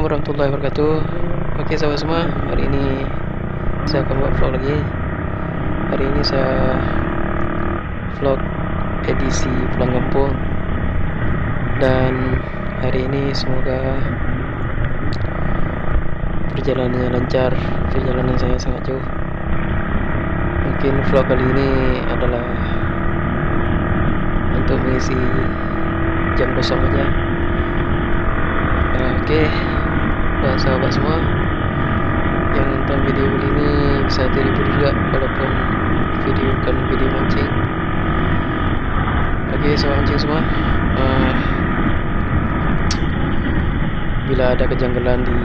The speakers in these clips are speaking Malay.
warahmatullahi wabarakatuh. Oke sahabat semua, hari ini saya akan buat vlog lagi. Hari ini saya vlog edisi pulang kampung. Dan hari ini semoga perjalanannya lancar. Perjalanan saya sangat jauh. Mungkin vlog kali ini adalah untuk mengisi jam kosong aja. Oke, buat sahabat semua yang nonton video ini bisa terhibur juga walaupun video bukan video mancing. Oke, sahabat mancing semua, bila ada kejanggalan di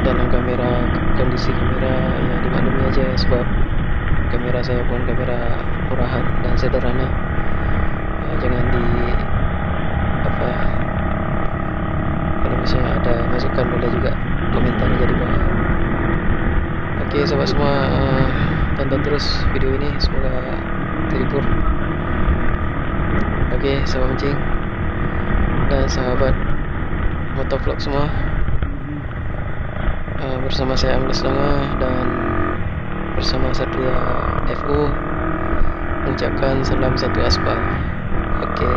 dalam kamera, kondisi kamera ya dimaklumi aja, sebab kamera saya pun kamera murahan dan sederhana. Jangan kalau misalnya ada masukan boleh juga komentar aja di bawah. Oke sahabat semua, tonton terus video ini, semoga terhibur. Oke sahabat mancing dan sahabat motovlog semua, bersama saya Ambles Langa dan bersama Satria FU mengucapkan salam satu aspal. Oke.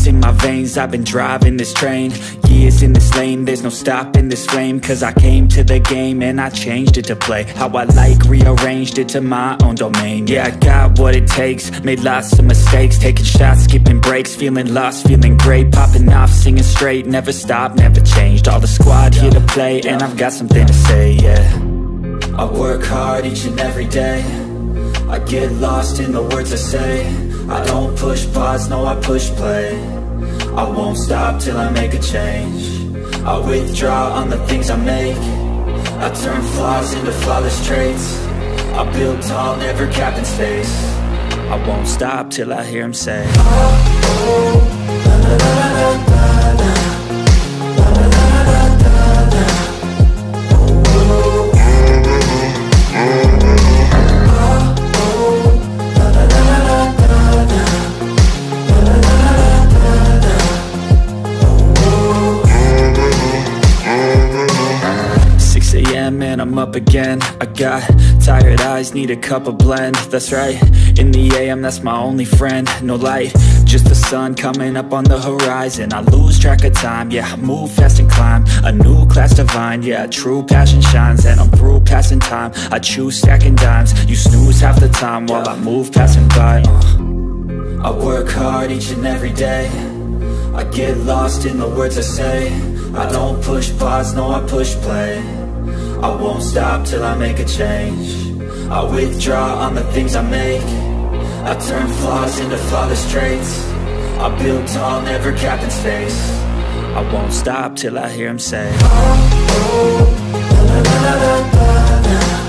In my veins, I've been driving this train, years in this lane, there's no stopping this flame. Cause I came to the game and I changed it to play how I like, rearranged it to my own domain. Yeah, I got what it takes, made lots of mistakes, taking shots, skipping breaks, feeling lost, feeling great, popping off, singing straight, never stopped, never changed. All the squad here to play and I've got something to say, yeah. I work hard each and every day, I get lost in the words I say. I don't push pause, no I push play. I won't stop till I make a change. I withdraw on the things I make. I turn flaws into flawless traits. I build tall, never capped in space. I won't stop till I hear him say, oh, oh, la, la, la, la, la, la. And I'm up again. I got tired eyes, need a cup of blend. That's right, in the AM, that's my only friend. No light, just the sun coming up on the horizon. I lose track of time, yeah, I move fast and climb a new class divine, yeah, true passion shines. And I'm through passing time, I choose stacking dimes. You snooze half the time while I move passing by. I work hard each and every day, I get lost in the words I say. I don't push pause, no I push play. I won't stop till I make a change. I withdraw on the things I make. I turn flaws into flawless traits. I build tall, never capped in space. I won't stop till I hear him say, oh, oh, la, la, la, la, la, la.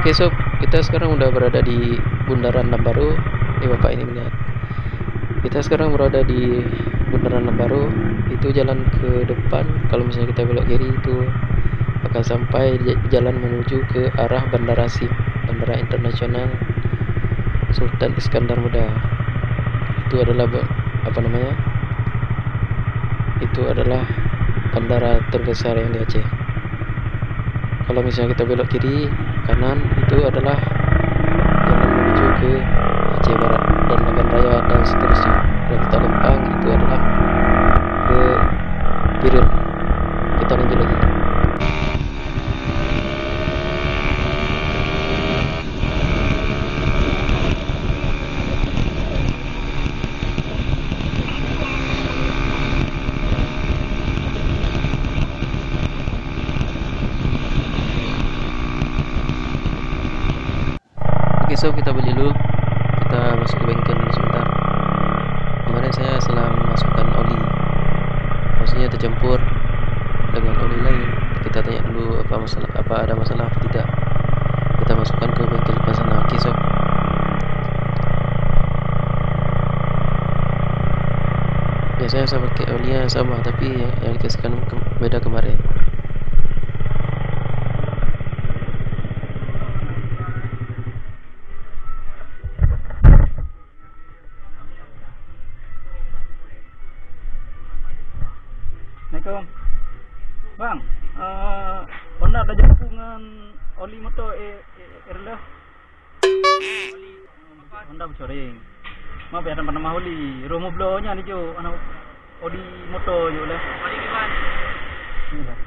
Oke sob, kita sekarang udah berada di Bundaran Lambaru. Nih bapak ini melihat. Kita sekarang berada di Bundaran Lambaru. Itu jalan ke depan. Kalau misalnya kita belok kiri itu akan sampai jalan menuju ke arah Bandara SIM, Bandara Internasional Sultan Iskandar Muda. Itu adalah Itu adalah bandara terbesar yang di Aceh. Kalau misalnya kita belok kiri kanan itu adalah jalan menuju ke Aceh Barat dan Nagan Raya dan seterusnya. Kalau kita lempang itu adalah ke Biren. Kita lanjut lagi. Biasanya saya pakai olinya sama, tapi yang dikasihkan beda kemarin. Assalamualaikum. Bang, Honda ada jumpa dengan oli motor Erla. Honda bercoreng. Maaf ya, tanpa nama oli. Romo blow-nya ni jo, anak oli motor jo lah. Oli gimana? Inilah.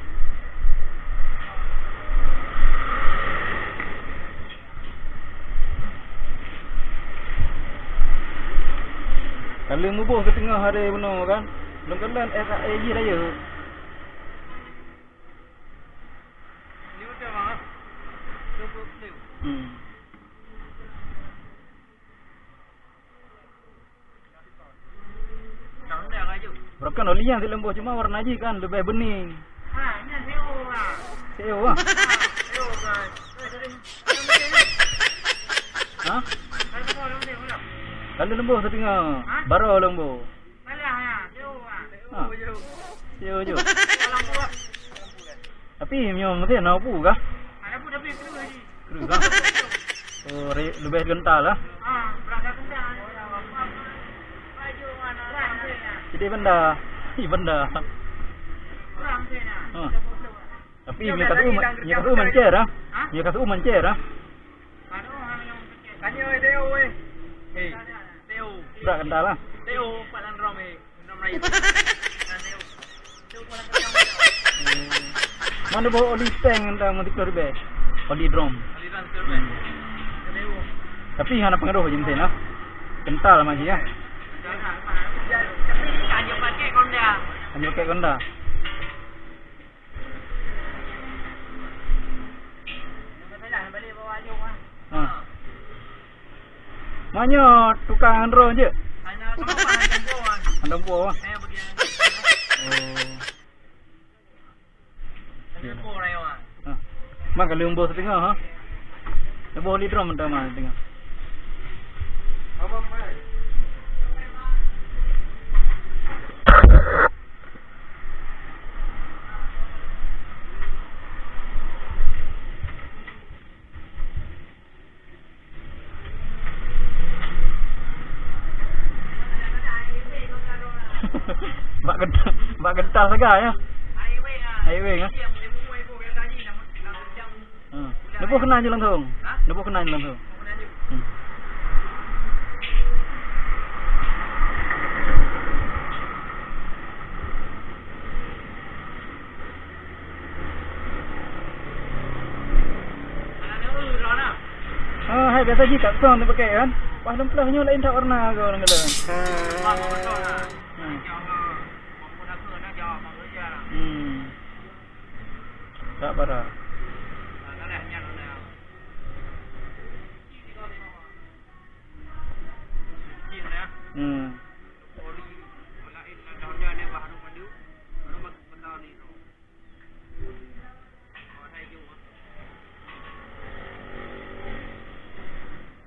Kalau ngubuh ke tengah hari benar kan? Belum kelan SAE je raya. Ni macam mana? Cuba play. Berkan oli yang di lembu cuma warna je kan lebih bening. Ha, ni seo lah. Seo ah. Seo kan. Ha? Kalau lembu setengah. Baru lembu. Seo je. Tapi memang mesti nak apa kah? Ada pun tapi kru lagi. Kru kah? Oh, lebih gental lah. Ha, berasa gental. Baju mana? Jadi benda. Benda. Kurang sena. Tapi ni kata mencer ah. Ni kata mencer ah. Aduh, kanyo Teo weh. Hey. Teo. Berat gental lah. Teo palan rame. Ramai. Mana bawa oli tank entah motor be. Oli drum. Oli drum be. Tapi hana pengaruh je mesti lah. Kental macam ya. Tapi hanya pakai Honda. Hanya pakai Honda. Balik bawa ayung ah. Mana tukang andro je? Hanya andro ah. Saya bagi. Mak kalau lembu setengah ha. Lembu oli drum entah mana tengah. Apa mai? Bak gentar saga ya. Highway ah. Lepas kena je langsung. Lepas kena je langsung. Hai biasa je kat sound tu pakai kan. Pas lemplah-nya lain tak warna ke orang kata. Tak parah.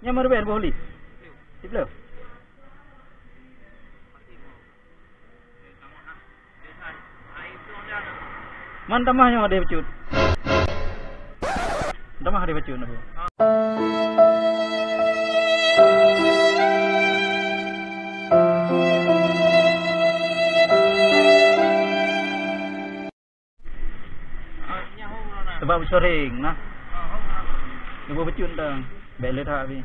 Yang mana bayar boleh? Tidak. Man tamahnya ada becut. Tamah ada becut nak. Sebab sering nah. Ibu becut dah. Beli tak habis.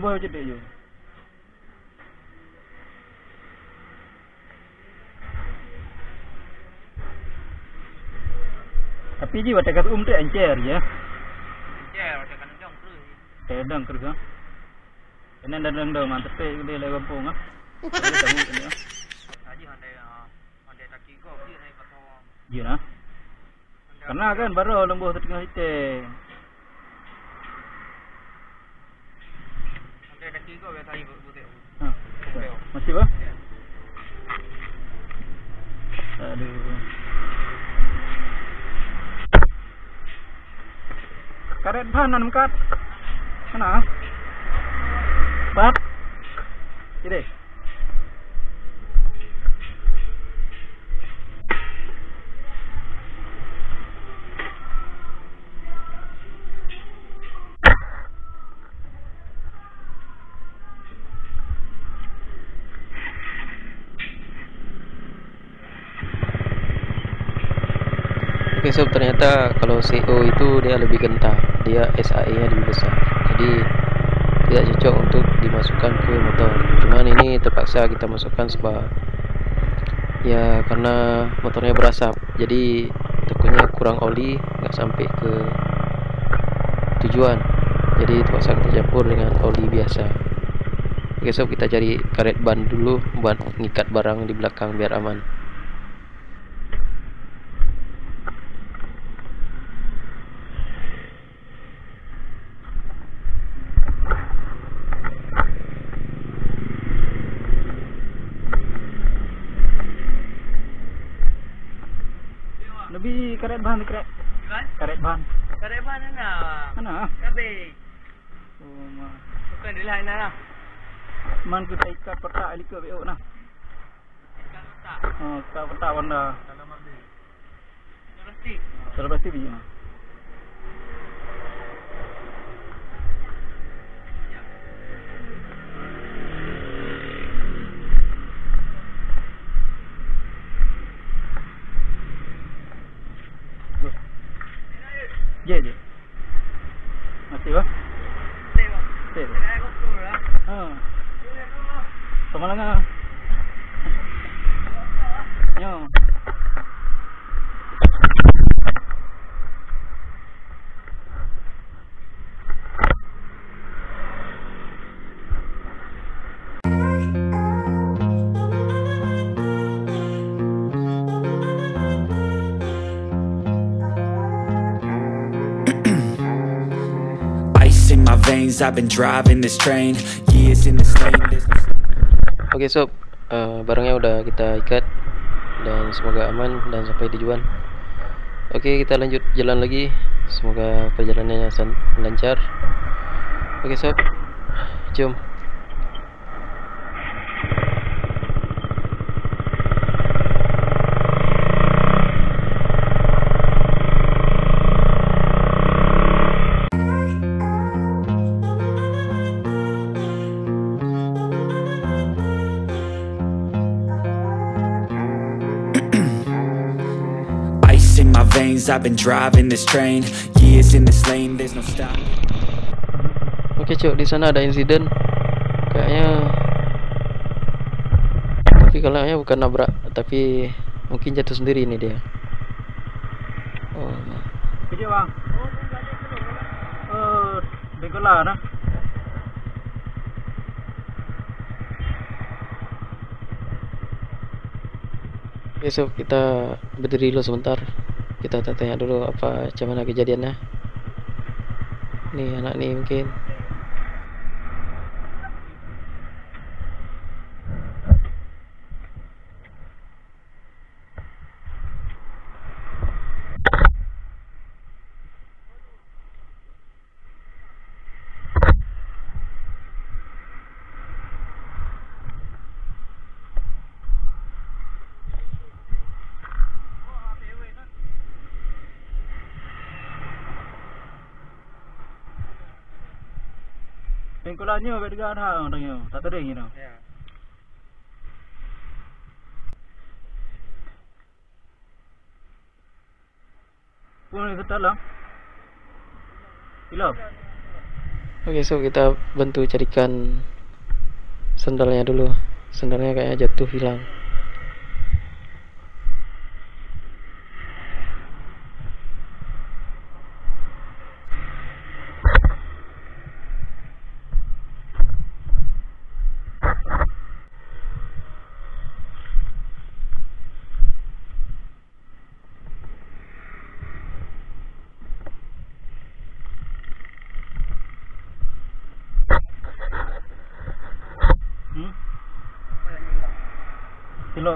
Boleh je je. Tapi je watak kat tu encer je. Encer watak kat dong terus. Dong terus ah. Ini dong mantap dia lagi kampung ah. Tahu ini ah. Haji handai taki go dia naik patong. Ya nah. Karena kan baru lembu setengah hitang. Masih apa? karet ban nan kat. Mana? Bat. Ini. Oke sob, ternyata kalau CO itu dia lebih gentar, dia SAE nya lebih besar, jadi tidak cocok untuk dimasukkan ke motor. Cuman ini terpaksa kita masukkan sebab ya karena motornya berasap, jadi takutnya kurang oli, nggak sampai ke tujuan, jadi terpaksa kita campur dengan oli biasa. Oke sob, kita cari karet ban dulu buat ngikat barang di belakang biar aman. Lebih karet ban karet. Karet ban. Karet ban mana? Mana? Kabeh. Oh, mah. Bukan di lain lah. Man kita ikat petak likut BO nah. Ikan letak. Oh, ikat petak warna. Dalam ambil. Plastik. Sudah pasti biji. Je. Masih bah? Tengok. Tengok. Saya kotor lah. Sama lah. Yo. In my veins, I've been driving this train. Years in this lane, there's no Oke sob, barangnya udah kita ikat dan semoga aman dan sampai tujuan. Oke, kita lanjut jalan lagi, semoga perjalanannya lancar. Oke sob, jom. in my veins. I've been driving this train. Years in this lane, there's no stop. Oke cuk, di sana ada insiden. Kayaknya, tapi kayaknya bukan nabrak, tapi mungkin jatuh sendiri ini dia. Oh. Kejap bang. Begolah nah. Besok kita berdiri dulu sebentar. Kita tanya dulu apa macam mana kejadiannya. Nih anak nih mungkin. Pengkolannya berdua dah orangnya, tak tering gitu. Ya. Pun itu dalam. Hilang. Oke, so kita bantu carikan sendalnya dulu. Sendalnya kayaknya jatuh hilang.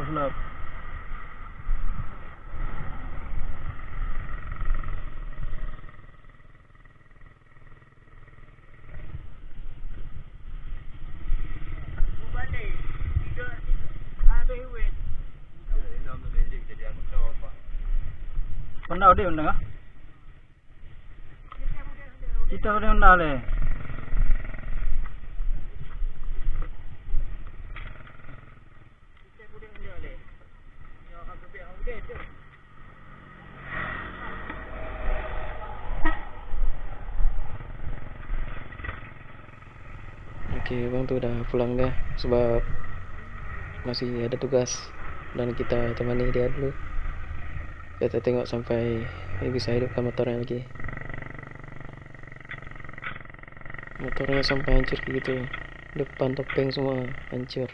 Silap. Undang dia undang ah. Kita boleh undang le. Okey, bang tu dah pulang dah sebab masih ada tugas dan kita temani dia dulu. Kita tengok sampai dia bisa hidupkan motornya lagi. Motornya sampai hancur kayak gitu. Depan topeng semua hancur.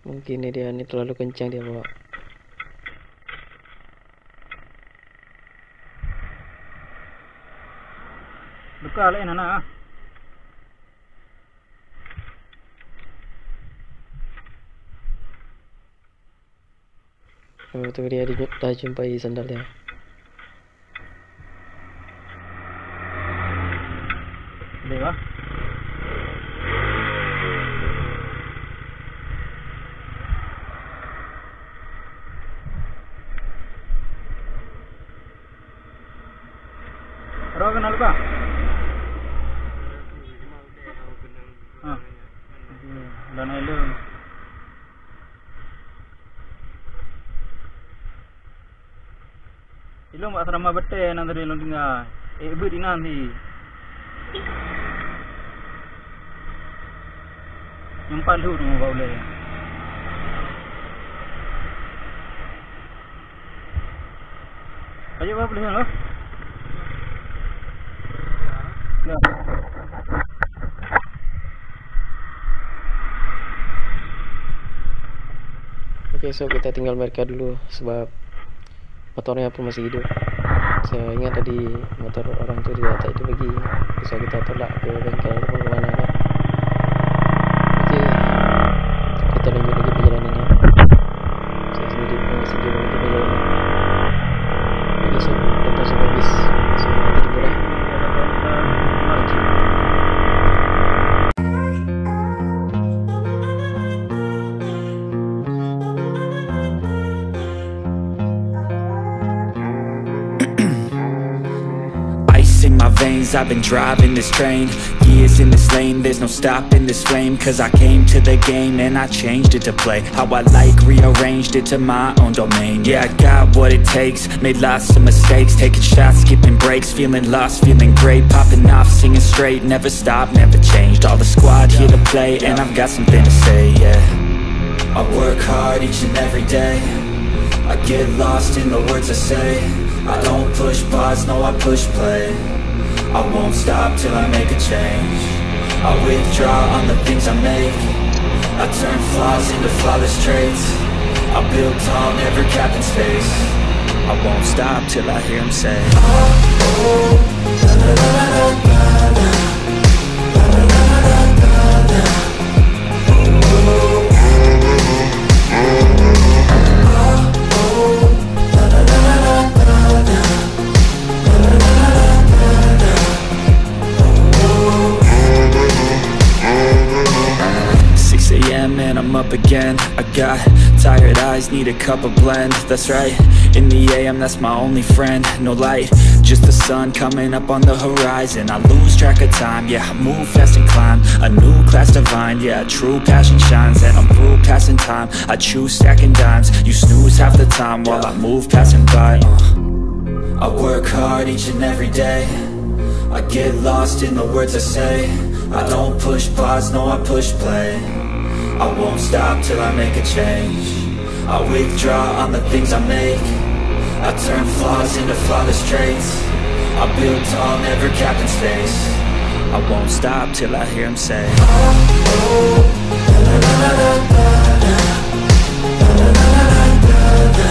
Mungkin dia ni terlalu kencang dia bawa. Luka lain anak ah. Oh, tu dia dah jumpai sandal dia. Dewa. Roh kenal luka? Ah. Dan elu. Ilo mak asrama betul nanti dia tinggal. Ibu di nanti. Nyempat dulu rumah bau le. Ayo apa boleh lo? Ya. Okey, so kita tinggal mereka dulu sebab motornya pun masih hidup. Saya ingat tadi motor orang tu dia tak hidup lagi. Bisa kita tolak ke bengkel atau ke mana kan. Okey, kita lanjut lagi perjalanannya. Saya sendiri pun masih jauh lagi perjalanan. Okey, so lepas sampai habis. So nanti jumpa lah. In my veins, I've been driving this train. Years in this lane, there's no stopping this flame. Cause I came to the game and I changed it to play how I like, rearranged it to my own domain. Yeah, I got what it takes, made lots of mistakes, taking shots, skipping breaks, feeling lost, feeling great, popping off, singing straight, never stopped, never changed. All the squad here to play and I've got something to say, yeah. I work hard each and every day, I get lost in the words I say. I don't push pause, no I push play. I won't stop till I make a change. I withdraw on the things I make. I turn flaws into flawless traits. I build tall, never capped in space. I won't stop till I hear him say, oh, oh, la, la, la, la, la, la, la, la, la, la, la, la. And I'm up again. I got tired eyes, need a cup of blend. That's right, in the AM, that's my only friend. No light, just the sun coming up on the horizon. I lose track of time, yeah, I move fast and climb a new class divine, yeah, true passion shines. And I'm through passing time, I choose stacking dimes. You snooze half the time while I move passing by. I work hard each and every day, I get lost in the words I say. I don't push pause, no I push play. I won't stop till I make a change. I withdraw on the things I make. I turn flaws into flawless traits. I build tall, never capped in space. I won't stop till I hear him say, oh, oh, la, la, la, la, la, la, la, la, la, la, la.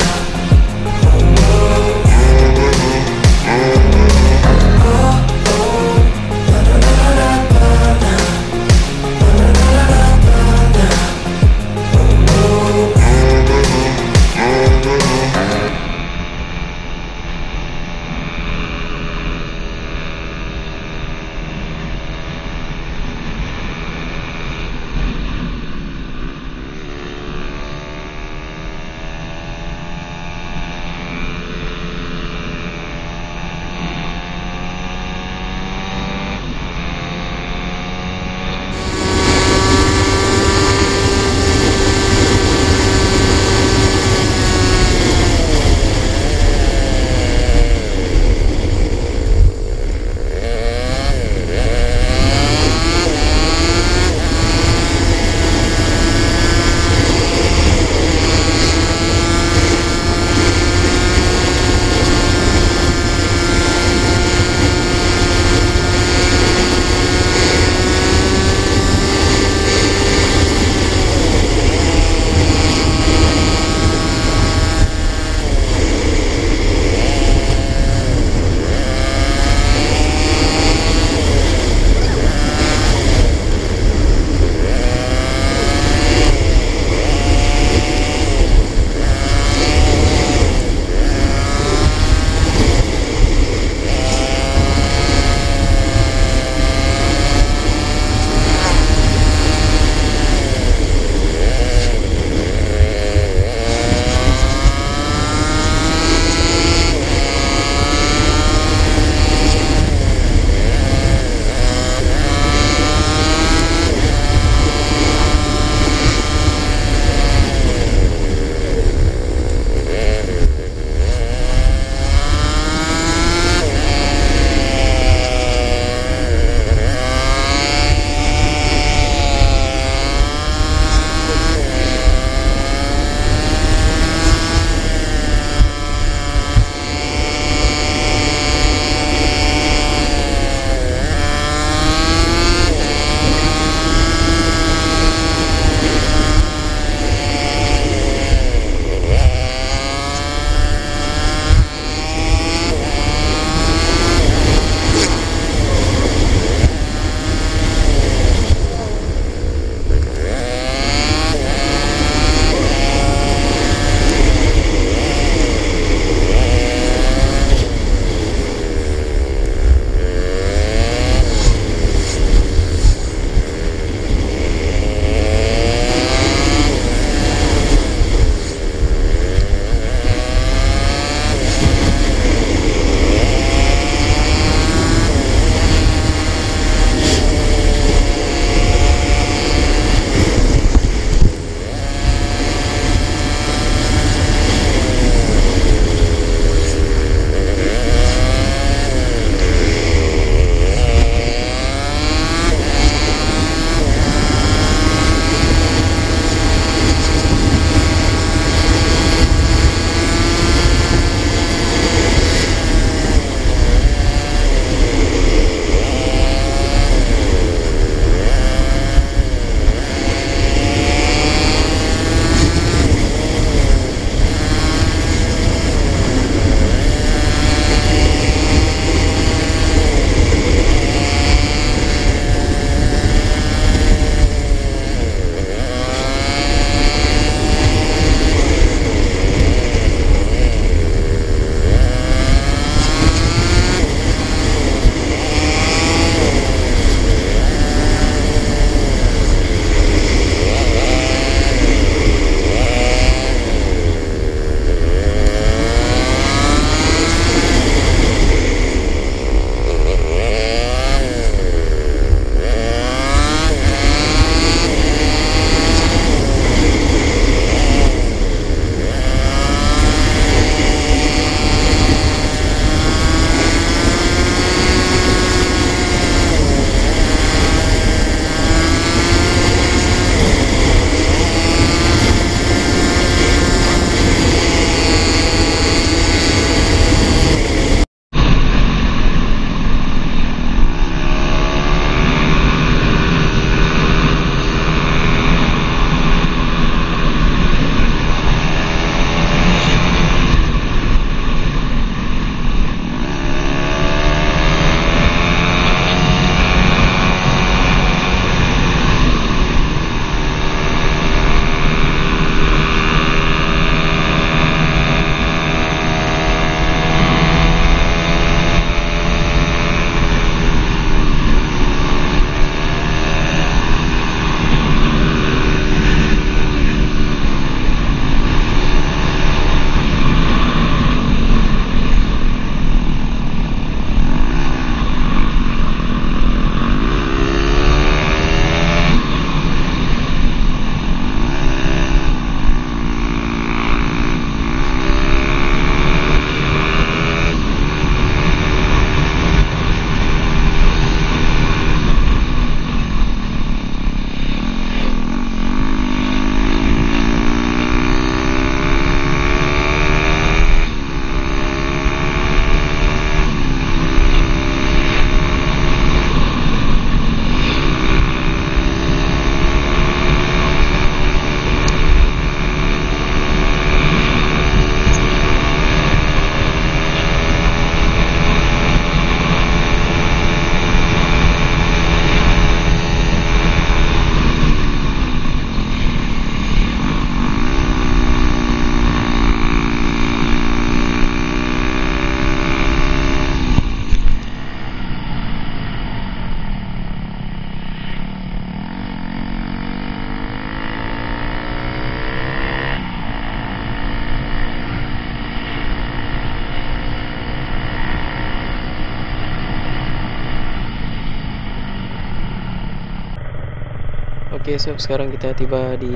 Oke sob, sekarang kita tiba di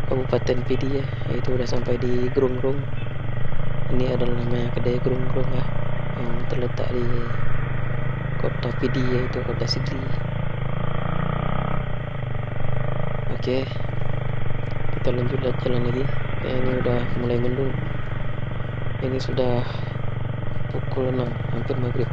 Kabupaten Pidi ya, yaitu udah sampai di Grungrung. Ini adalah namanya kedai Grungrung ya, yang terletak di kota Pidi, yaitu kota Sigli. Oke, kita lanjut jalan lagi. Ini udah mulai mendung. Ini sudah pukul 6, hampir maghrib.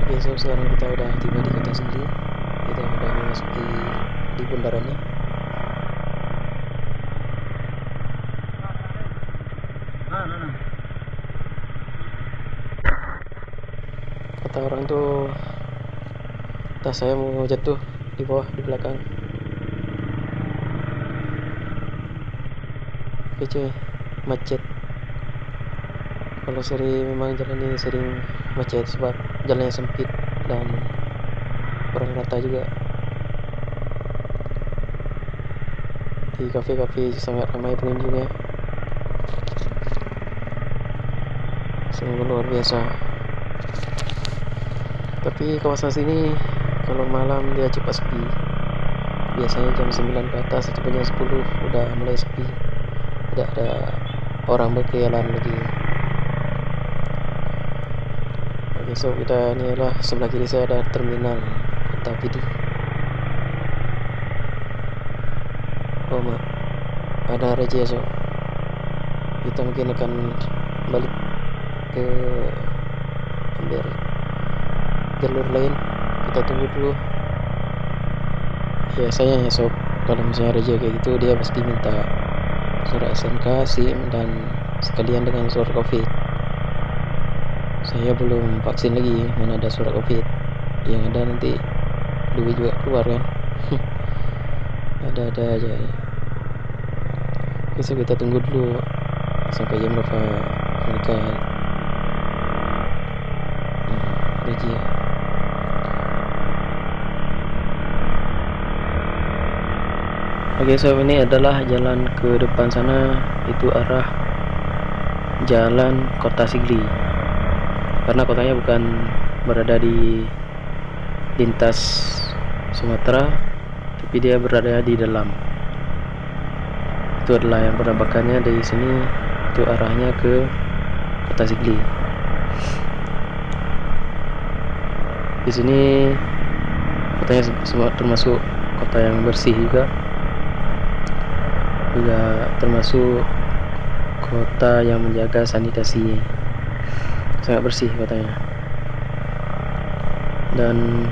Oke, so sekarang kita udah tiba di kota Sigli. Kita udah memasuki di bundarannya. Kata orang tuh tas saya mau jatuh di bawah, di belakang. Oke cuy, macet. Kalau memang jalan ini sering macet sebab jalannya sempit dan kurang rata juga. Di kafe-kafe sangat ramai pengunjungnya, sungguh luar biasa. Tapi kawasan sini kalau malam dia cepat sepi. Biasanya jam 9 ke atas sampai jam 10 udah mulai sepi, tidak ada orang berkeliaran lagi. Oke, so kita ini adalah sebelah kiri saya ada terminal kota Pidi. Oh mak, ada razia so. Kita mungkin akan balik ke ambil jalur lain. Kita tunggu dulu. Biasanya ya sob, kalau misalnya razia kayak gitu dia pasti minta surat SNK, SIM dan sekalian dengan surat COVID. Saya belum vaksin lagi, mana ada surat COVID. Yang ada nanti duit juga keluar kan. Ada aja. Oke, so kita tunggu dulu sampai jam berapa mereka razia. Oke, so ini adalah jalan ke depan sana, itu arah jalan kota Sigli. Karena kotanya bukan berada di lintas Sumatera, tapi dia berada di dalam. Itu adalah yang penampakannya dari sini, itu arahnya ke kota Sigli. Di sini kotanya termasuk kota yang bersih juga termasuk kota yang menjaga sanitasi. Sangat bersih kotanya, dan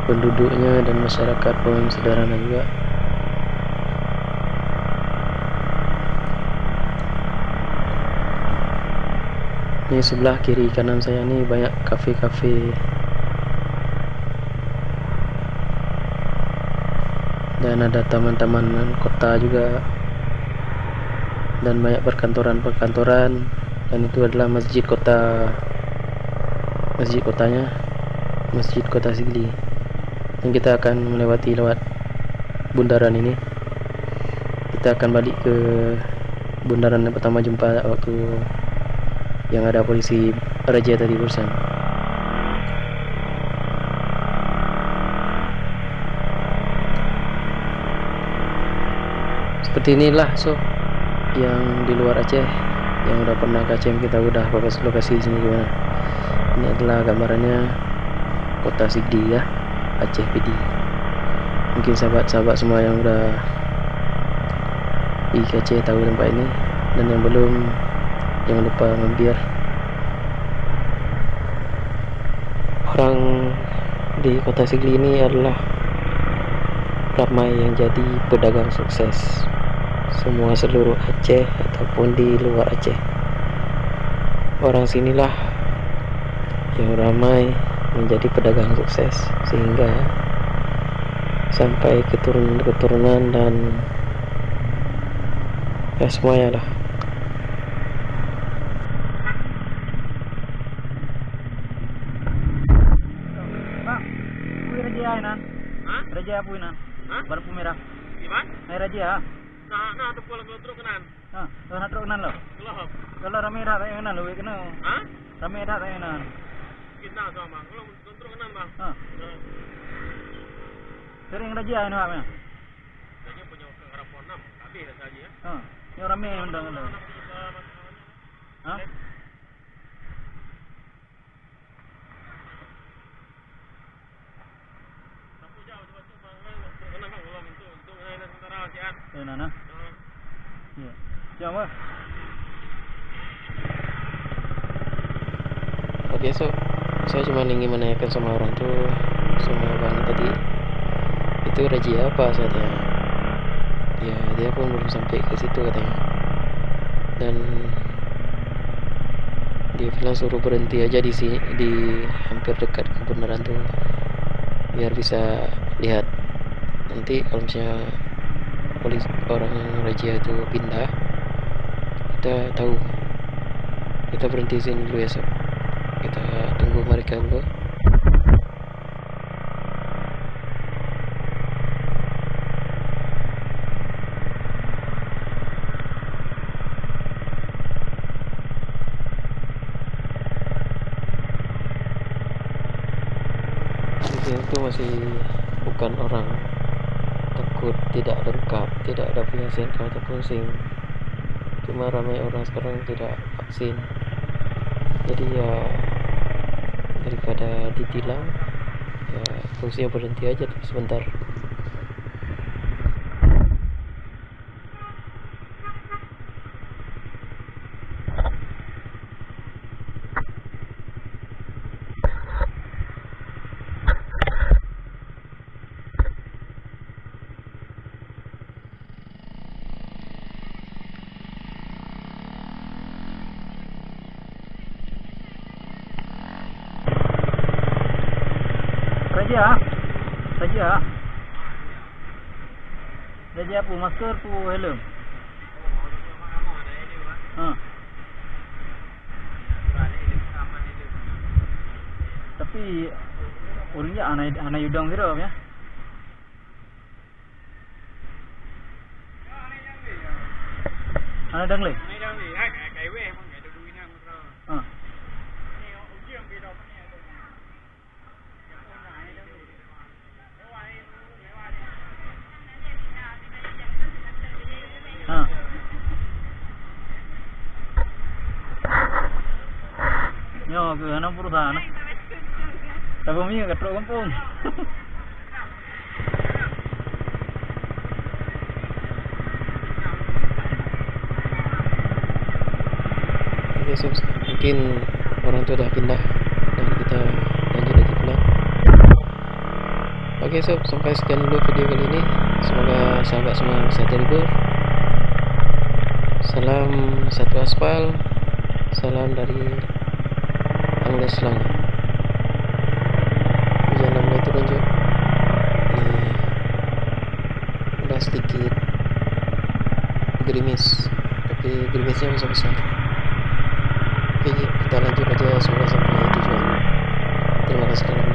penduduknya dan masyarakat pun sederhana juga. Ini sebelah kiri kanan saya ini banyak kafe-kafe dan ada taman-taman kota juga, dan banyak perkantoran-perkantoran. Dan itu adalah masjid kotanya, masjid kota Sigli. Dan kita akan melewati lewat bundaran ini. Kita akan balik ke bundaran yang pertama jumpa waktu yang ada polisi raja tadi barusan. Seperti inilah sob yang di luar Aceh, yang udah pernah ke Aceh, kita udah lokasi sini gimana. Ini adalah gambarannya kota Sigli ya, Aceh PD. Mungkin sahabat-sahabat semua yang udah di Aceh tahu tempat ini, dan yang belum jangan lupa mampir. Orang di kota Sigli ini adalah ramai yang jadi pedagang sukses, semua seluruh Aceh ataupun di luar Aceh. Orang sinilah yang ramai menjadi pedagang sukses, sehingga sampai keturunan dan ya semuanya lah. Bang, pui raja inan. Hah? Raja pui nan. Hah? Barpu merah. Di mana? Raja. Nah, tu pulang ke truk kanan. Nak truk nan lo. Kelop. Kalau ramai dah tak nan lo, kena. Hah? Ramai dah tak nan. Kita sama. Kalau truk kanan bang. Sering raja ini apa? Dia punya kerapon 6. Habis dah saja ya. Yang ramai undang lo. Nana. Ya. Siapa? Oke sob, saya cuma ingin menanyakan sama orang tuh, sama bang tadi, itu raja apa saatnya? Ya dia pun belum sampai ke situ katanya, dan dia bilang suruh berhenti aja di sini, di hampir dekat kebenaran tuh, biar bisa lihat. Nanti kalau misalnya polisi orang raja itu pindah, kita tahu. Kita berhenti sini dulu ya sob, kita tunggu mereka dulu. Itu masih bukan orang, takut tidak lengkap, tidak ada punya SIM ataupun SIM. Cuma ramai orang sekarang tidak vaksin, jadi ya daripada ditilang ya fungsinya berhenti aja tuh sebentar. Raja apa? Masker pu helm. Tapi orangnya anak udang kira ya. Anak dang le. Nyo ke anak perusahaan. Tapi mi ke truk kampung. Oke sob, mungkin orang itu udah pindah dan kita lanjut lagi pulang. Oke sob, sampai sekian dulu video kali ini. Semoga sahabat semua bisa terhibur. Salam satu aspal, salam dari Angles Selangor. Hujan mulai turun Jok. Ini udah sedikit gerimis, tapi gerimisnya bisa besar. Oke, kita lanjut aja, semoga sampai tujuan. Terima kasih.